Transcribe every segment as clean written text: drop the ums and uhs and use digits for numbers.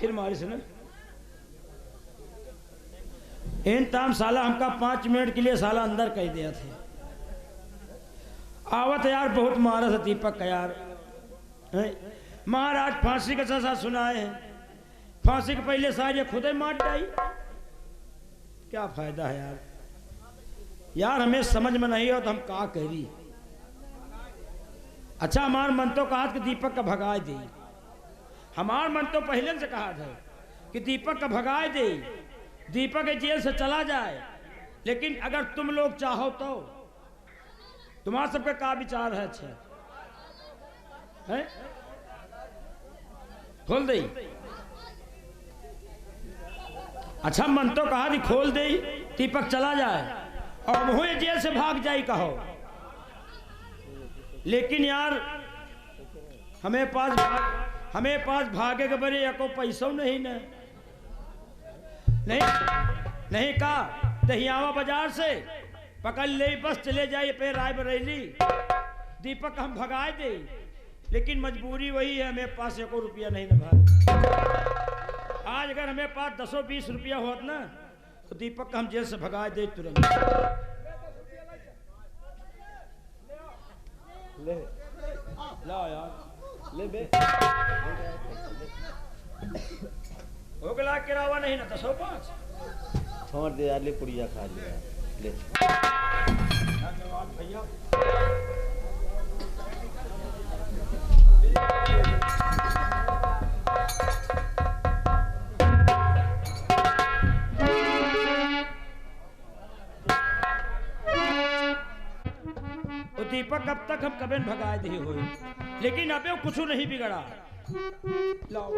फिर मारिस ना इन ताम साला हमका 5 मिनट के लिए साला अंदर कह दिया थे आवत यार बहुत मारा था दीपक का यार महाराज फांसी का सजा सुनाए हैं फांसी के पहले सारे खुद ही मार डाई क्या फायदा है यार यार हमें समझ में नहीं हो तो हम क्या करी अच्छा हमार मन तो कहा कि दीपक का भगाए दे हमार मन तो पहले से कहा था कि दीपक का भगाए दे दीपक जेल से चला जाए लेकिन अगर तुम लोग चाहो तो तुम्हारा सबका क्या विचार है अच्छा है खोल दे अच्छा मन तो कहा कि खोल दे दीपक चला जाए और वो जेल से भाग जाए कहो लेकिन यार हमें पास भागे के बड़े या को पैसा नहीं न नहीं का दहियावा बाजार से पकड़ ले बस चले जाए पे राय बरेली दीपक हम भगाए दे लेकिन मजबूरी वही है हमें पास 1 रुपया नहीं न भाई आज अगर हमें पास 10-20 रुपया होत ना तो दीपक हम जेल से भगाए दे तुरंत ले ला यार ले बे हो गला किरावा नहीं ना 10-5 छोड़ दे यार ले पुड़िया खा लिया ले धन्यवाद भैया तो दीपक अब तक हम कभी भगाए दे हुए लेकिन अबे कुछ नहीं बिगड़ा लाओ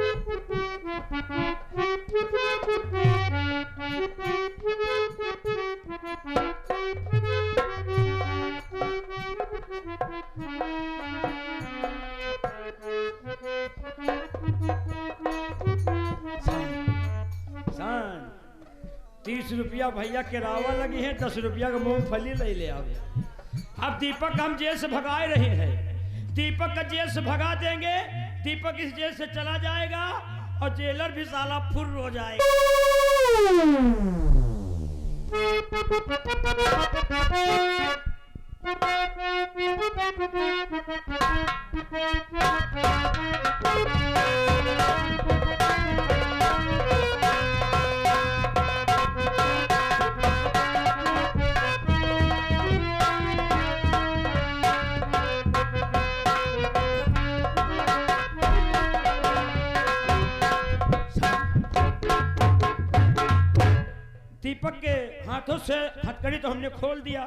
सान 30 रुपया भैया किरावा लगी है 10 रुपया का मूंगफली ले आवे अब दीपक हम जेल से भगाए रहे हैं दीपक का जेल से भगा देंगे दीपक इस जेल से चला जाएगा और जेलर भी साला फुर हो जाएगा दीपक के हाथों से हथकड़ी तो हमने खोल दिया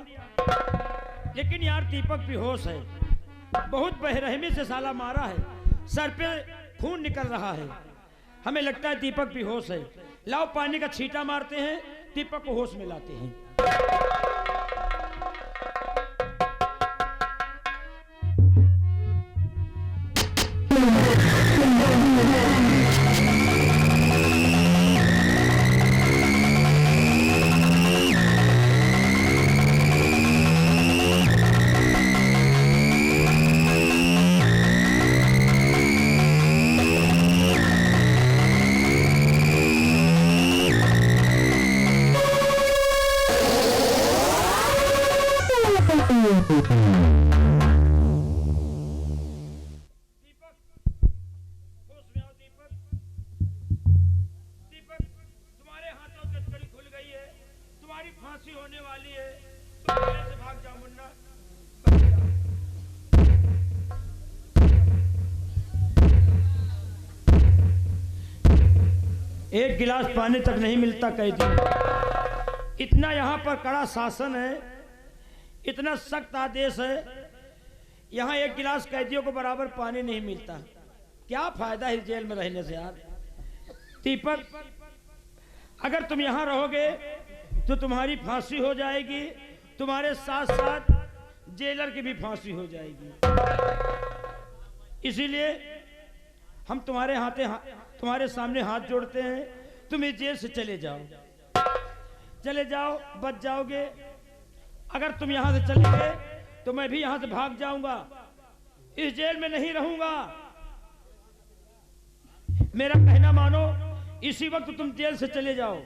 लेकिन यार दीपक बेहोश है बहुत बेरहमी से साला मारा है सर पे खून निकल रहा है हमें लगता है दीपक बेहोश है लाओ पानी का छींटा मारते हैं दीपक को होश में लाते हैं एक गिलास पानी तक नहीं मिलता कैदी इतना यहाँ पर कड़ा शासन है इतना सख्त आदेश है यहाँ एक गिलास कैदियों को बराबर पानी नहीं मिलता क्या फायदा है जेल में रहने से यार दीपक अगर तुम यहाँ रहोगे तो तुम्हारी फांसी हो जाएगी तुम्हारे साथ साथ जेलर की भी फांसी हो जाएगी इसीलिए हम तुम्हारे सामने हाथ जोड़ते हैं तुम इस जेल से चले जाओ बच जाओगे अगर तुम यहां से चले गए तो मैं भी यहां से भाग जाऊंगा इस जेल में नहीं रहूंगा मेरा कहना मानो इसी वक्त तुम जेल से चले जाओ।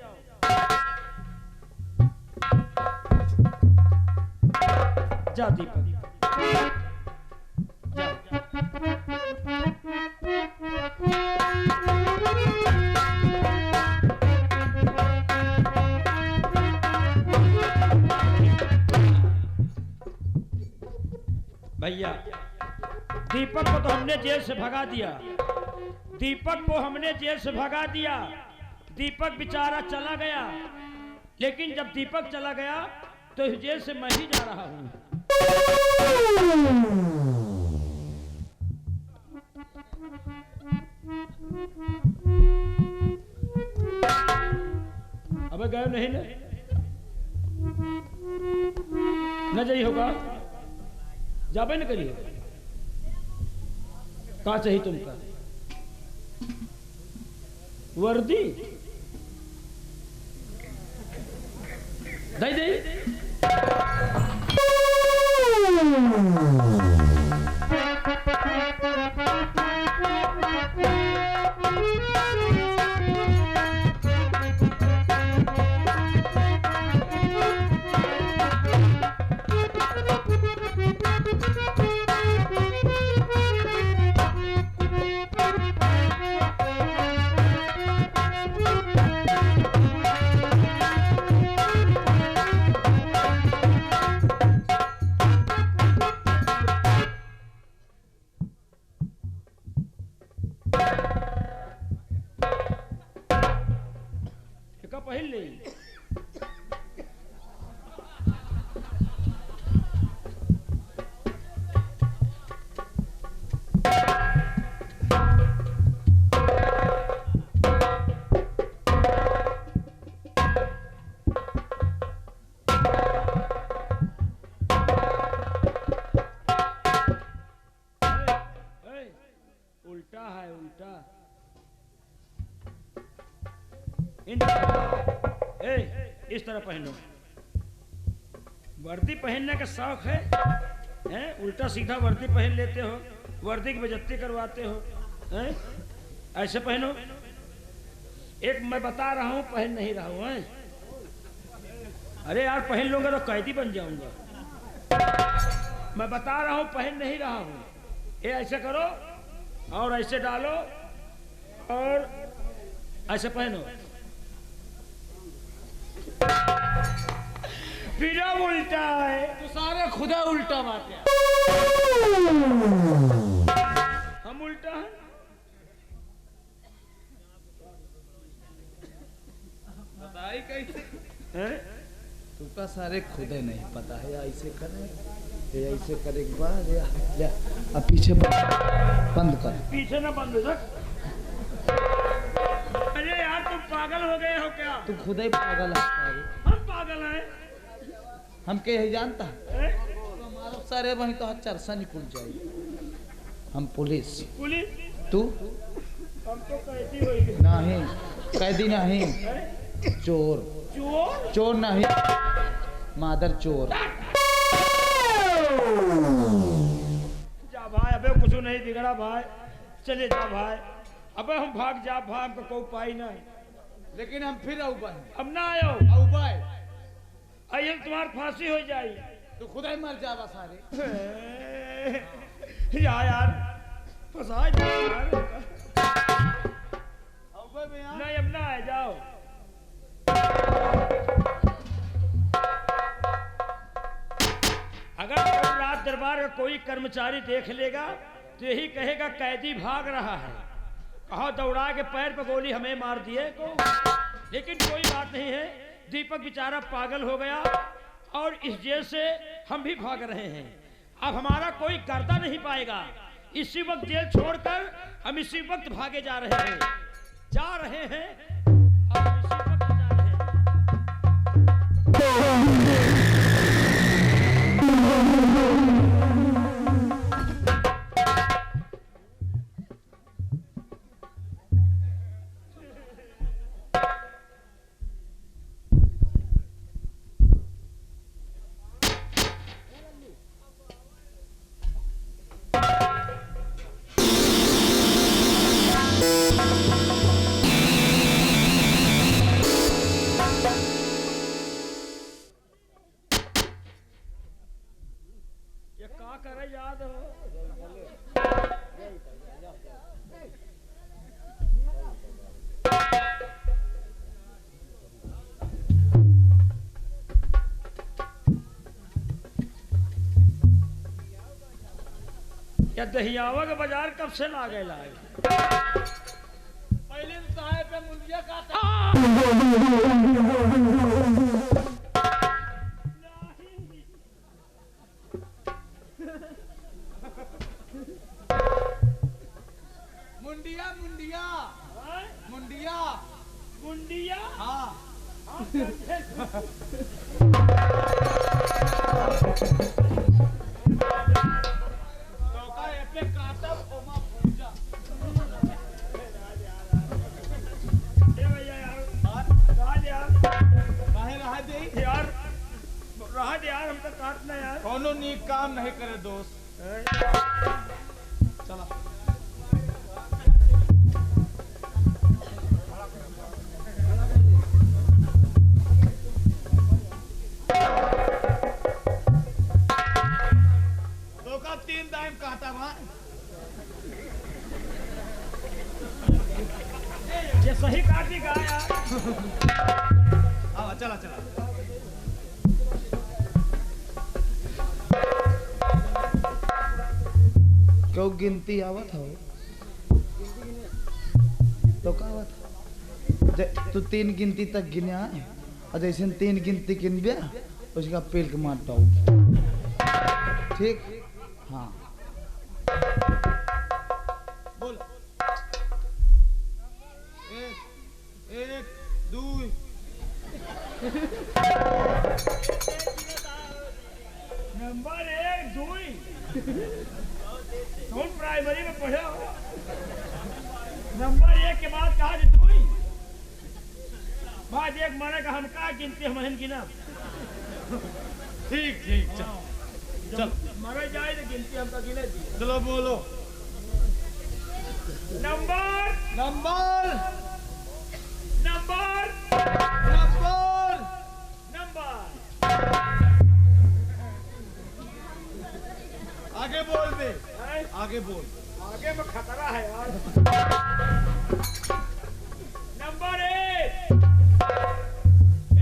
जा दीपक, जा। भैया दीपक को तो हमने जेल से भगा दिया, दीपक को हमने जेल से भगा दिया। दीपक बेचारा चला गया, लेकिन जब दीपक चला गया तो इस जेल से मैं ही जा रहा हूं। अबे गए नहीं न जाइए होगा, जाबे न करिए। कहा चाहिए तुमका वर्दी दे दे। पहन ले। उल्टा है उल्टा। इस तरह पहनो। वर्दी पहनने का शौक है, हैं? उल्टा सीधा वर्दी पहन लेते हो, वर्दी की बेइज्जती करवाते हो, हैं? ऐसे पहनो। एक मैं बता रहा हूं, पहन नहीं रहा हूं, हैं? अरे यार पहन लूंगा तो कैदी बन जाऊंगा। मैं बता रहा हूं, पहन नहीं रहा हूं। ये ऐसे करो और ऐसे डालो और ऐसे पहनो। फिर उल्टा है तो सारे खुदा उल्टा बात है। हम उल्टा हैं। बताई कैसे हैं? तुमका सारे खुदे नहीं पता है। ऐसे करे, ऐसे करे के बाद ले अब पीछे बंद कर। पीछे ना बंद हो। अरे यार तुम पागल हो गए हो क्या? तू खुद ही पागल है। हम पागल हैं। हम के यही जानता है हमारा सारे वहीं तो चर्चा निकल जाएगी। हम पुलिस। पुलिस? तू? हम तो कैदी होएंगे। नहीं कैदी नहीं, चोर। चोर? चोर नहीं, मादर चोर। जा भाई, अबे कुछ नहीं बिगड़ा भाई, चले जा भाई। अबे हम भाग जा, भाग को कोई पाई ना। लेकिन हम फिर अब ना आयो आइए तुम्हारी फांसी हो जाए। तो खुदा ही मर जावा सारे। यार फंसा यार। नहीं अब ना आए, जाओ। अगर रात दरबार का कोई कर्मचारी देख लेगा तो यही कहेगा कैदी भाग रहा है। कहा दौड़ा के पैर पे गोली हमें मार दिए को। लेकिन कोई बात नहीं है, दीपक बेचारा पागल हो गया और इस जेल से हम भी भाग रहे हैं। अब हमारा कोई गर्दा नहीं पाएगा। इसी वक्त जेल छोड़कर हम इसी वक्त भागे जा रहे हैं, जा रहे हैं और इसी वक्त जा रहे हैं। क्या दहियावा के बाजार कब से लागे लागे? पहले तो साहेब पे मुंडिया काटा। मुंडिया मुंडिया मुंडिया गुंडिया हाँ पे काटा ओमा पूजा ए भैया यार काहे रहा दे यार रहा दे यार, हम तो काटना यार। कोनो नीक काम नहीं करे दोस्त। चला तो का 3 टाइम काटा वहां ये सही काटी का यार। हाँ चला चला क्यों गिनती आवत हो तो का आवत तू 3 गिनती तक गिना और जैसे 3 गिनती गिनबे उसका पेल के मार दो ठीक हाँ बोल 1 2 नंबर 1 2 कौन प्राइमरी में पढ़े हो? नंबर 1 के बाद कहा जी 2 बाद 1 माने का हम का गिनती हम हन गिना। ठीक ठीक चल चल मरे जाए तो गिनती हम का गिने दी। चलो बोलो number number number number number आगे बोल दे हैं? आगे बोल आगे में खतरा है यार। नंबर 1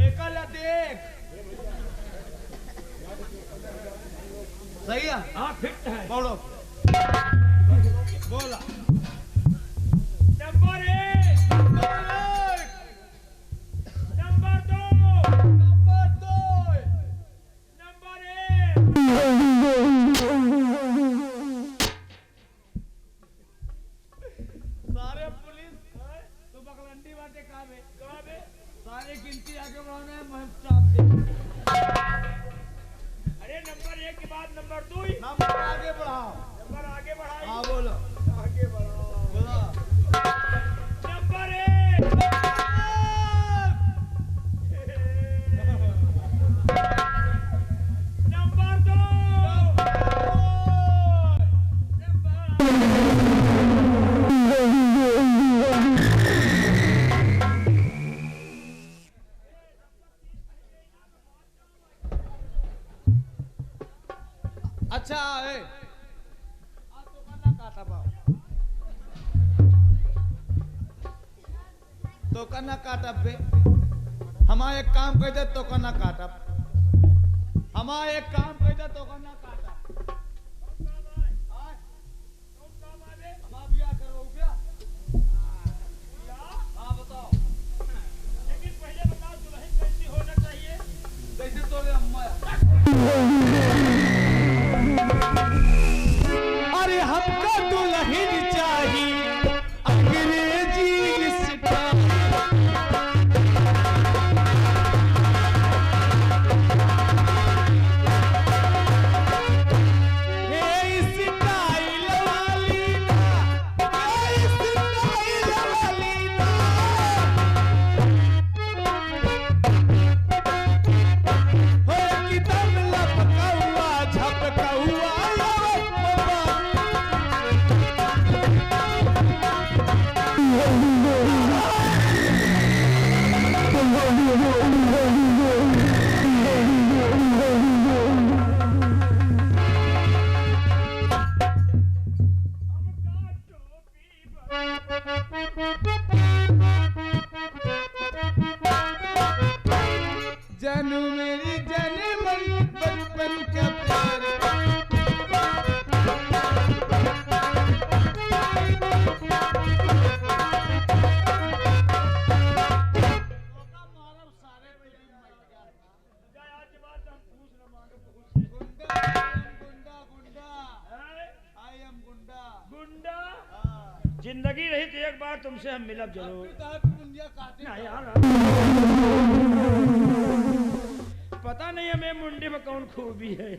एकल देख सही है हाँ फिट है। बोलो बोला नंबर 1 नंबर 2 नंबर 2 नंबर 1 सारे पुलिस तो बकलंडी बाटे कहाँ में सारे गिनती आगे बढ़ाना है मैं चाप दे अरे नंबर 1 के बाद नंबर 2 नंबर आगे बढ़ाओ नंबर आगे बढ़ाइए। हाँ बोलो आगे बढ़ाओ। बोला नंबर 1 नंबर 2 अच्छा है तो कन्ना काटा पाओ तो कन्ना काटा बे हमारा एक काम कर दे तो कन्ना काटा हमारा एक काम कर दे तो कन्ना काटा हमारा बिया करो क्या हाँ बताओ लेकिन पहले बताओ दुल्हन कैसी होना चाहिए? कैसे तोड़े अम्मा अरे हमको दुल्हन चाहिए अंग्रेजी स्टाइल तुमसे हम मिलब जरूर। ना यार, पता नहीं हमें मुंडी में कौन खूबी है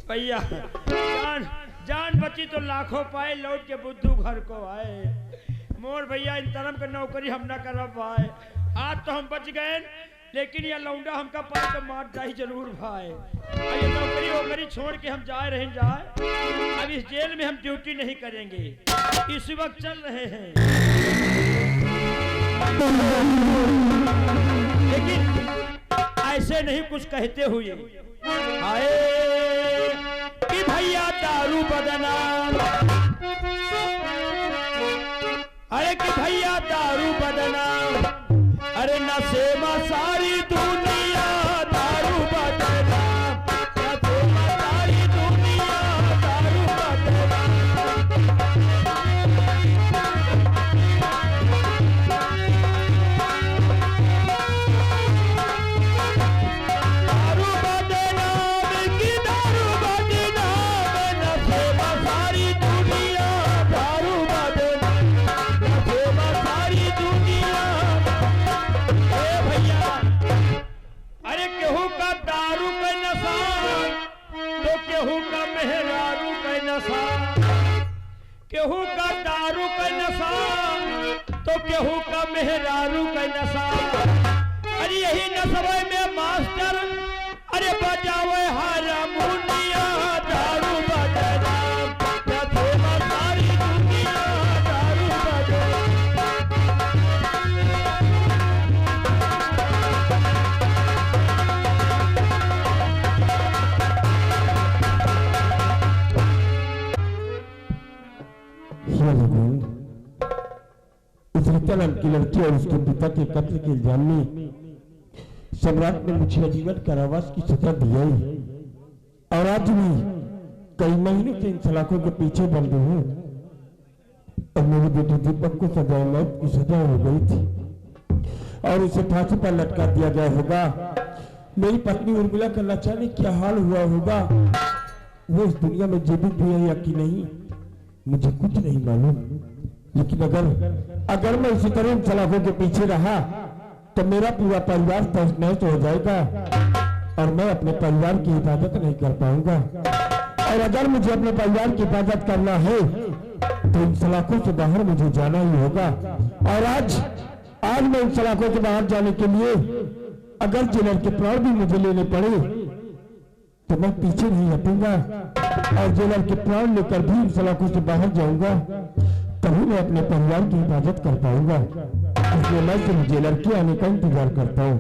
भैया। जान बची तो लाखों पाए, लौट के बुद्धू घर को आए। मोर भैया इन तरम का नौकरी हम ना कर पाए। आज तो हम बच गए, लेकिन ये लौंडा हमका पाए तो मार जाए जरूर भाई। ये नौकरी वोकरी छोड़ के हम जाए अब इस जेल में हम ड्यूटी नहीं करेंगे, इस वक्त चल रहे हैं। लेकिन ऐसे नहीं कुछ कहते हुए आए कि भैया दारू बदनाम, अरे कि भैया दारू बदनाम, अरे नशे में सारी दुनिया दारू बदनाम, नशे में सारी दुनिया दारू बदनाम। दारू बदनाम की दारू बदनाम, नशे में सारी दुनिया दारू बदनाम, नशे में सारी दुनिया। अरे केहू का दारू का नशा तो केहू का मेहरारू का नशा, केहू का दारू का नशा तो केहू का मेहरारू का नशा। अरे यही नशे में मास्टर अरे बजावे हारमोनिया दारू बदनाम, नशे में सारी दुनिया दारू बदनाम। इस रीता नाम की लड़की और उसके पिता के कत्ल के इल्जाम में सम्राट ने मुझे आजीवन कारावास की सजा दी है और आज भी कई महीने से इन सलाखों के पीछे बंद हूँ। और मेरे बेटे दीपक को सजा मौत की सजा हो गई थी और उसे फांसी पर लटका दिया गया होगा। मेरी पत्नी उर्मिला का न जाने क्या हाल हुआ होगा, वो इस दुनिया में जीवित भी है या कि नहीं मुझे कुछ नहीं मालूम। लेकिन अगर मैं इसी तरह इन सलाखों के पीछे रहा तो मेरा पूरा परिवार तहस-नहस हो जाएगा और मैं अपने परिवार की हिफाजत नहीं कर पाऊंगा। और अगर मुझे अपने परिवार की हिफाजत करना है तो इन सलाखों से बाहर मुझे जाना ही होगा। और आज मैं इन सलाखों से बाहर जाने के लिए अगर जेलर के प्राण भी मुझे लेने पड़े तो मैं पीछे नहीं हटूंगा और जेलर के प्राण लेकर भी इन सलाखों से बाहर जाऊंगा, तभी मैं अपने परिवार की हिफाजत कर पाऊंगा। इसलिए मैं सिर्फ जेलर के आने का इंतजार करता हूँ।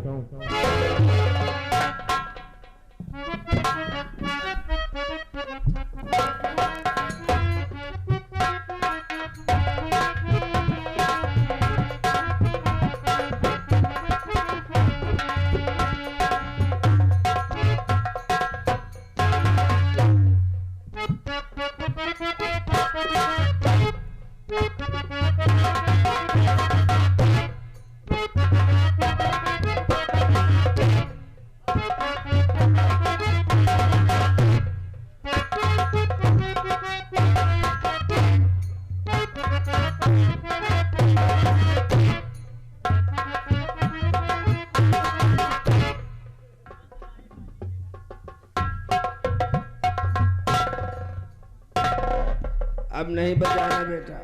अब नहीं बजाना बेटा।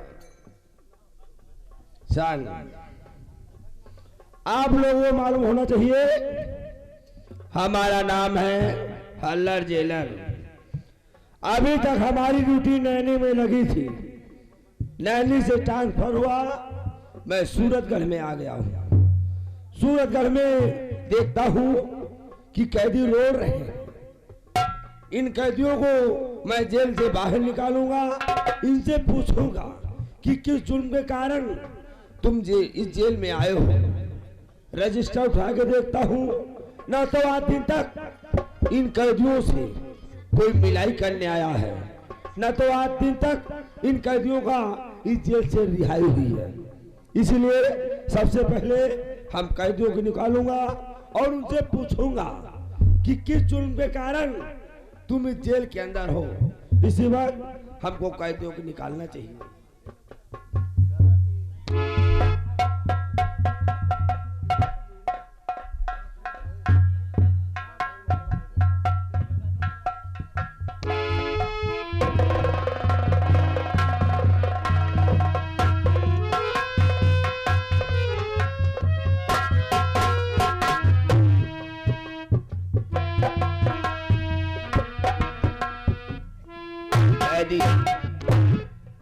शान आप लोगों को मालूम होना चाहिए हमारा नाम है हल्लर जेलर। अभी तक हमारी ड्यूटी नैनी में लगी थी, नैनी से ट्रांसफर हुआ, मैं सूरतगढ़ में आ गया हूँ। सूरतगढ़ में देखता हूँ कि कैदी रो रहे हैं। इन कैदियों को मैं जेल से बाहर निकालूंगा, इनसे पूछूंगा कि किस जुर्म के कारण तुम इस जेल में आए हो। रजिस्टर उठा के देखता हूँ, न तो आज दिन तक इन कैदियों से कोई मिलाई करने आया है, न तो आज दिन तक इन कैदियों का इस जेल से रिहाई हुई है। इसलिए सबसे पहले हम कैदियों को निकालूंगा और उनसे पूछूंगा कि किस जुर्म के कारण तुम इस जेल के अंदर हो। इसी वक्त हमको कैदियों को निकालना चाहिए।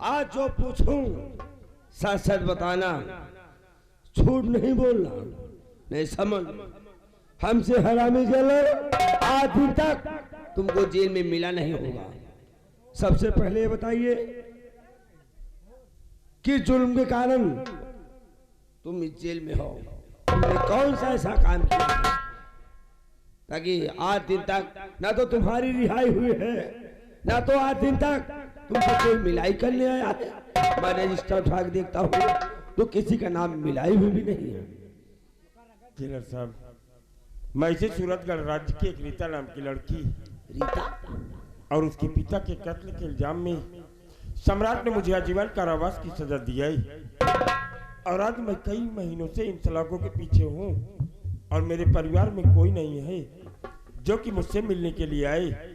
आज जो पूछूं सच सच बताना, झूठ नहीं बोलना, नहीं समझ। हमसे हरामी जेलर आज दिन तक तुमको जेल में मिला नहीं होगा। सबसे पहले बताइए कि जुल्म के कारण तुम इस जेल में हो, तुमने कौन सा ऐसा काम किया ताकि आज दिन तक ना तो तुम्हारी रिहाई हुई है, ना तो आज दिन तक तुमसे कोई मिलाई करने आया है। मैं रजिस्टर उठा के देखता हूँ तो किसी का नाम मिलाई हुई भी नहीं है। जेलर साहब, मैं इसे सूरतगढ़ राज्य की एक रीता नाम की लड़की रीता और उसके पिता के कत्ल के इल्जाम में सम्राट ने मुझे आजीवन कारावास की सजा दी है। और आज मैं कई महीनों से इन सलाखों के पीछे हूँ और मेरे परिवार में कोई नहीं है जो कि मुझसे मिलने के लिए आए।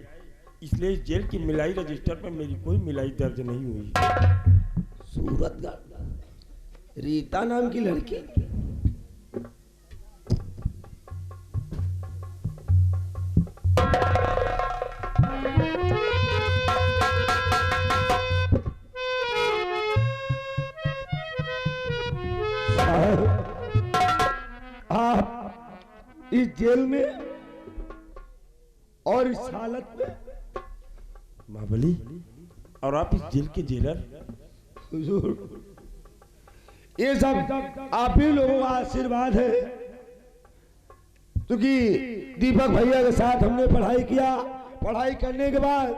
इसलिए इस जेल की मिलाई रजिस्टर पर मेरी कोई मिलाई दर्ज नहीं हुई। सूरतगढ़ रीता नाम की लड़की, आप इस जेल में और इस हालत में, महाबली, और आप इस जेल के जेलर। हुजूर, ये सब आप ही लोगों का आशीर्वाद है, क्योंकि दीपक भैया के साथ हमने पढ़ाई किया। पढ़ाई करने के बाद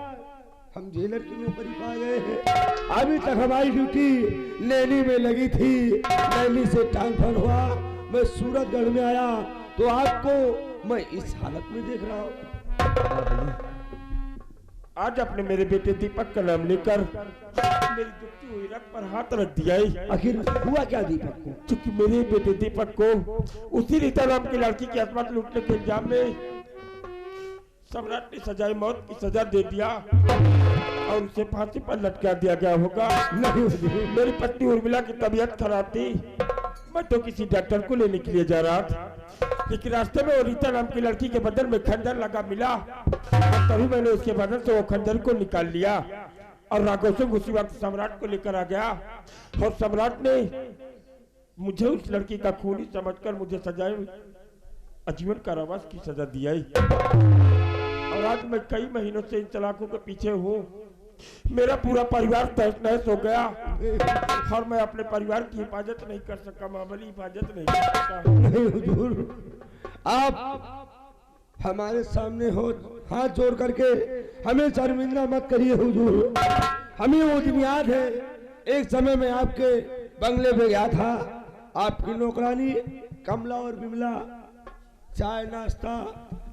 हम जेलर की नौकरी पा गए हैं। अभी तक हमारी ड्यूटी नैनी में लगी थी, नैनी से ट्रांसफर हुआ, मैं सूरतगढ़ में आया तो आपको मैं इस हालत में देख रहा हूँ। आज आपने मेरे बेटे दीपक का नाम लेकर मेरी दुखती हुई रग पर हाथ रख दिया है। आखिर हुआ क्या दीपक को? क्योंकि मेरे बेटे दीपक को उसी रीता नाम की लड़की की असमत लूटने के इल्जाम में सम्राट ने सजाए मौत की सजा दे दिया और उसे फांसी पर लटका दिया गया होगा। नहीं, मेरी पत्नी उर्मिला की तबीयत खराब थी, मैं तो किसी डॉक्टर को लेने के लिए जा रहा था, लेकिन रास्ते में रीता नाम की लड़की के बदन में खंजर लगा मिला और तभी मैंने उसके बदन से वो खंजर को निकाल लिया और राघव सिंह उसी वक्त सम्राट को लेकर आ गया और सम्राट ने मुझे उस लड़की का खूनी समझकर मुझे सजाए आजीवन कारावास की सजा दिया है। और आज मैं कई महीनों से इन चालाकों के पीछे हूँ। मेरा पूरा परिवार तहस नहस हो गया और मैं अपने परिवार की हिफाजत नहीं कर सका। महाबली, हिफाजत नहीं कर सका। नहीं हुजूर, आप हमारे सामने हो, हाथ जोड़ करके हमें शर्मिंदा मत करिए हुजूर। हमें वो दिन याद है, एक समय में आपके बंगले पे गया था, आपकी नौकरानी कमला और बिमला चाय नाश्ता,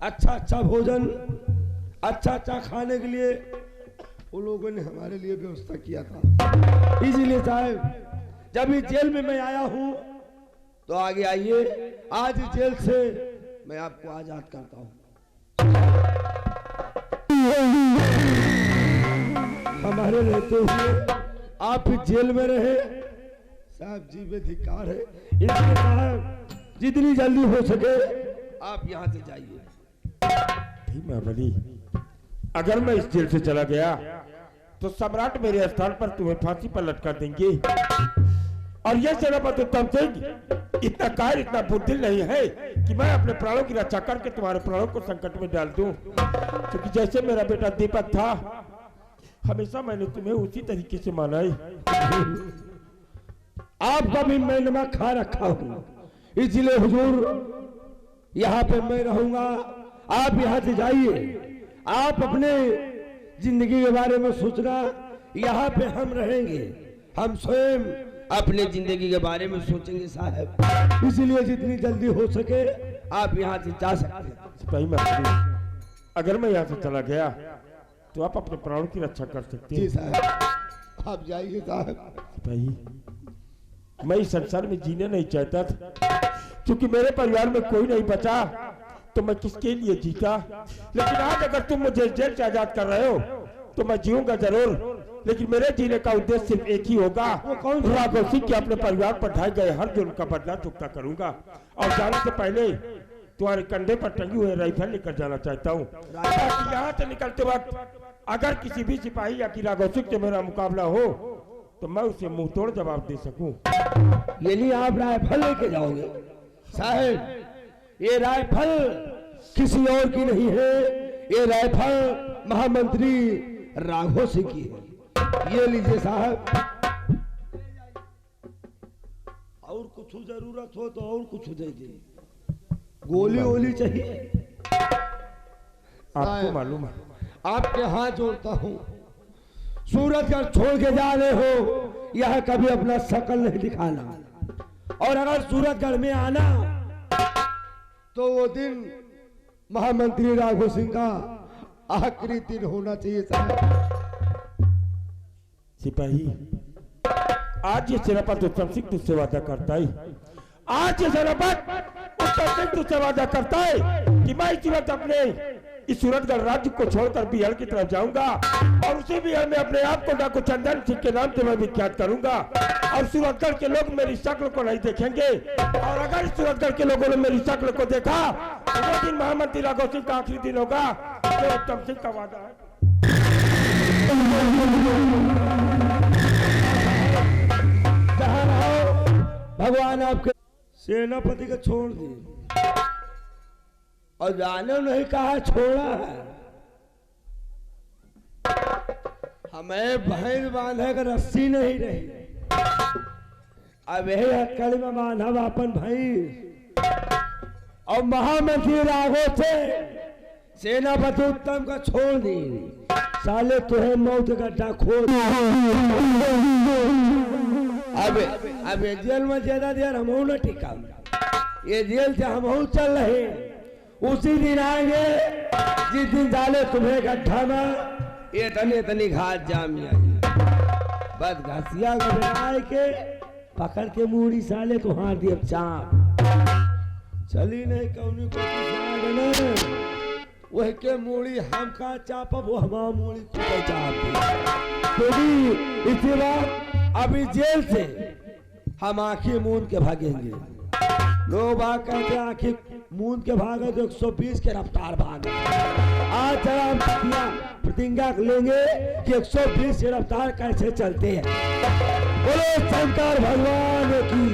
अच्छा अच्छा भोजन, अच्छा अच्छा खाने के लिए वो लोगों ने हमारे लिए व्यवस्था किया था। इसीलिए साहब, जब इस जेल में मैं आया हूँ तो आगे आइए, आज इस जेल से मैं आपको आजाद करता हूँ। हमारे रहते हुए आप इस जेल में रहे, साहब जी में धिक्कार है। इसलिए साहब, जितनी जल्दी हो सके आप यहाँ से जाइए। महाबली, अगर मैं इस जेल से चला गया तो सम्राट मेरे स्थान पर तुम्हें फांसी पर लटका देंगे और यह सेनापति उत्तम सिंह इतना कायर, इतना बुद्धिल नहीं है कि मैं अपने प्राणों की रक्षा करके तुम्हारे प्राणों को संकट में डाल दूं। क्योंकि जैसे मेरा बेटा दीपक था, हमेशा मैंने तुम्हें उसी तरीके से माना है। आपका भी मैं नमक खा रखा हूँ, इसलिए हुजूर यहाँ पे मैं रहूंगा, आप यहाँ से जाइए। आप अपने जिंदगी के बारे में सोचना, यहाँ पे हम रहेंगे, हम स्वयं अपने जिंदगी के बारे में सोचेंगे साहब। इसलिए जितनी जल्दी हो सके आप यहाँ से जा सकते हैं। सिपाही महाबली, अगर मैं यहाँ से चला गया तो आप अपने प्राणों की रक्षा कर सकते हैं। जी साहब, आप जाइए साहब। सिपाही, मैं इस संसार में जीने नहीं चाहता था, क्योंकि मेरे परिवार में कोई नहीं बचा तो मैं किसके लिए जीता। लेकिन आज अगर तुम मुझे जेल से आजाद कर रहे हो तो मैं जीऊंगा जरूर, लेकिन मेरे जीने का उद्देश्य सिर्फ एक ही होगा, राघव सिंह के अपने परिवार पर ढाए गए हर जुर्म का बदला चुकता करूंगा। और जाने से पहले तुम्हारे कंधे पर टंगी हुई राइफल लेकर जाना चाहता हूँ, ताकि यहाँ से निकलते वक्त अगर किसी भी सिपाही या कि राघव सिंह से मेरा मुकाबला हो तो मैं उसे मुंह तोड़ जवाब दे सकूं। ये नहीं आप राइफल लेके जाओगे साहब, ये राइफल किसी और की नहीं है, ये राइफल महामंत्री राघव सिंह की है। ये लीजिए साहब। और कुछ जरूरत हो तो और कुछ दे दे, गोली वोली चाहिए आपको मालूम है, आपके हाथ जोड़ता हूँ, सूरजगढ़ छोड़ के जा रहे हो, यह कभी अपना शकल नहीं दिखाना, और अगर सूरजगढ़ में आना तो वो दिन महामंत्री राघव सिंह का आखिरी दिन होना चाहिए साहब। सिपाही आज ये सेनापत उत्तम सिंह तुझसे वादा करता है, आज ये सेनापत उत्तम सिंह तुझसे वादा करता है कि मैं इसी वक्त अपने इस सूरजगढ़ राज्य को छोड़कर बिहार की तरफ जाऊंगा, और उसी बिहार में अपने आप को डाकू चंदन सिंह के नाम से मैं विख्यात करूंगा, और सूरजगढ़ के लोग मेरी शक्ल को नहीं देखेंगे, और अगर सूरजगढ़ के लोगों ने मेरी शक्ल को देखा तो वो दिन महामंत्री राघव सिंह का आखिरी दिन होगा। जो उत्तम सिंह का वादा है। जहां रहो भगवान आपके सेनापति को छोड़ दिए, और जाने नहीं कहा छोड़ा है, हमें भैंस बांधे का रस्सी नहीं रही, अब यही हक्कड़ी में बांधा अपन भैंस, और महामंत्री राघव से सेनापति उत्तम का छोड़ दी, साले तुहे मौत गड्ढा खोद। अब जेल में ज्यादा देर हम न टिका, ये जेल से हम चल रहे, उसी दिन आएंगे जिस दिन डाले तुम्हें गड्ढा में ये तनी घाट जाम आई, बस घसिया को बनाए के पकड़ के मूड़ी साले तो हाथ दिए चाप चली नहीं कौनी को वह के मूड़ी हम का चाप, वो हमारा मूड़ी को चाप दी। इसी बात अभी जेल से हम आंखें मूंद के भागेंगे, लोग बाग कहते आंखें मूंद के भागे तो 120 के रफ्तार भागे। आज जरा हम प्रतिज्ञा लेंगे कि 120 के रफ्तार कैसे चलते हैं। बोलो शंकर भगवान की।